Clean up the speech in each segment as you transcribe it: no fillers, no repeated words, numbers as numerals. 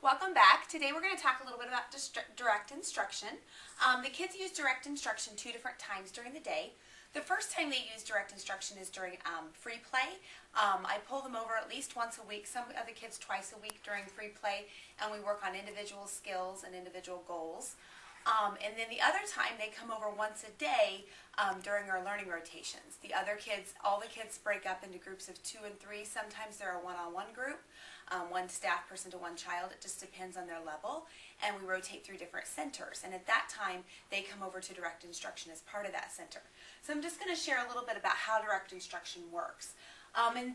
Welcome back. Today we're going to talk a little bit about direct instruction. The kids use direct instruction 2 different times during the day. The first time they use direct instruction is during free play. I pull them over at least once a week, some of the kids twice a week during free play, and we work on individual skills and individual goals. And then the other time they come over once a day during our learning rotations. All the kids break up into groups of 2 and 3. Sometimes they're a one-on-one group, one staff person to one child. It just depends on their level. And we rotate through different centers. And at that time, they come over to direct instruction as part of that center. So I'm just going to share a little bit about how direct instruction works. In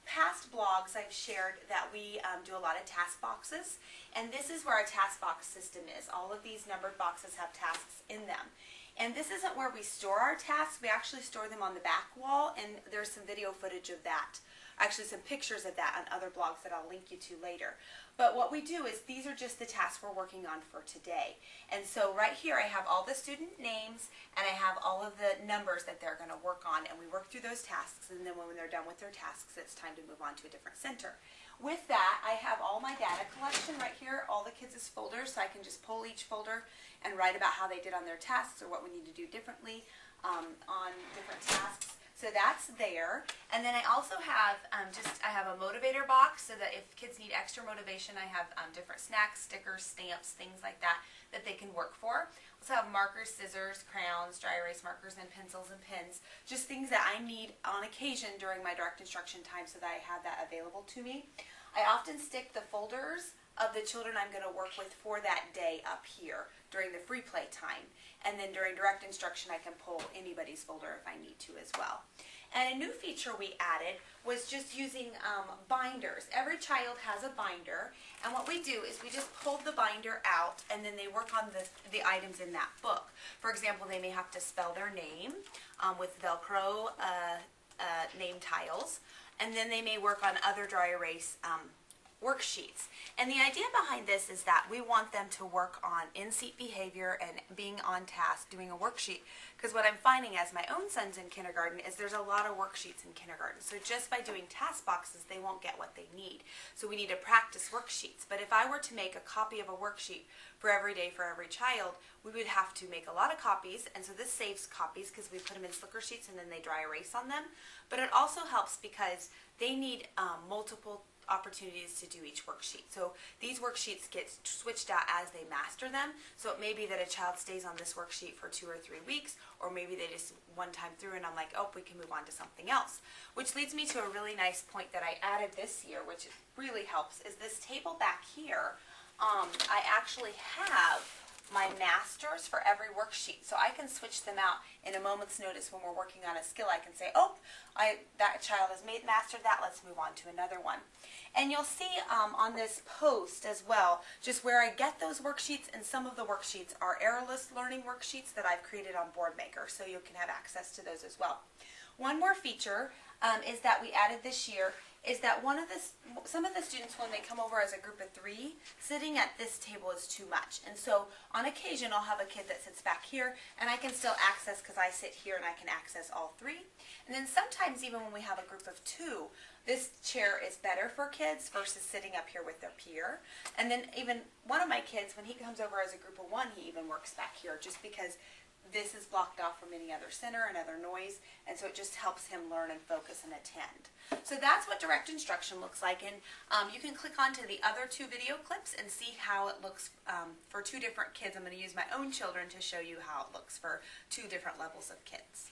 past blogs, I've shared that we do a lot of task boxes, and this is where our task box system is. All of these numbered boxes have tasks in them. And this isn't where we store our tasks. We actually store them on the back wall, and there's some video footage of that. Actually, some pictures of that on other blogs that I'll link you to later. But what we do is these are just the tasks we're working on for today. And so right here I have all the student names and I have all of the numbers that they're going to work on, and we work through those tasks, and then when they're done with their tasks it's time to move on to a different center. With that, I have all my data collection right here, all the kids' folders, so I can just pull each folder and write about how they did on their tasks or what we need to do differently on different tasks. So that's there. And then I also have I have a motivator box so that if kids need extra motivation, I have different snacks, stickers, stamps, things like that that they can work for. I also have markers, scissors, crayons, dry erase markers, and pencils and pens. Just things that I need on occasion during my direct instruction time so that I have that available to me. I often stick the folders of the children I'm going to work with for that day up here during the free play time. And then during direct instruction I can pull anybody's folder if I need to as well. And a new feature we added was just using binders. Every child has a binder, and what we do is we just pull the binder out and then they work on the items in that book. For example, they may have to spell their name with Velcro name tiles, and then they may work on other dry erase worksheets. And the idea behind this is that we want them to work on in-seat behavior and being on task, doing a worksheet. Because what I'm finding as my own son's in kindergarten is there's a lot of worksheets in kindergarten. So just by doing task boxes, they won't get what they need. So we need to practice worksheets. But if I were to make a copy of a worksheet for every day for every child, we would have to make a lot of copies. And so this saves copies because we put them in slicker sheets and then they dry erase on them. But it also helps because they need multiple opportunities to do each worksheet. So these worksheets get switched out as they master them. So it may be that a child stays on this worksheet for 2 or 3 weeks, or maybe they just one time through and I'm like, oh, we can move on to something else. Which leads me to a really nice point that I added this year, which really helps, is this table back here. I actually have my masters for every worksheet, so I can switch them out in a moment's notice. When we're working on a skill, I can say, oh, that child has mastered that, let's move on to another one. And you'll see on this post as well just where I get those worksheets, and some of the worksheets are errorless learning worksheets that I've created on Boardmaker, so you can have access to those as well. One more feature is that we added this year is that some of the students, when they come over as a group of 3, sitting at this table is too much. And so on occasion I'll have a kid that sits back here and I can still access, because I sit here and I can access all 3. And then sometimes even when we have a group of 2, this chair is better for kids versus sitting up here with their peer. And then even one of my kids, when he comes over as a group of 1, he even works back here just because this is blocked off from any other center and other noise, and so it just helps him learn and focus and attend. So that's what direct instruction looks like, and you can click onto the other 2 video clips and see how it looks for 2 different kids. I'm going to use my own children to show you how it looks for 2 different levels of kids.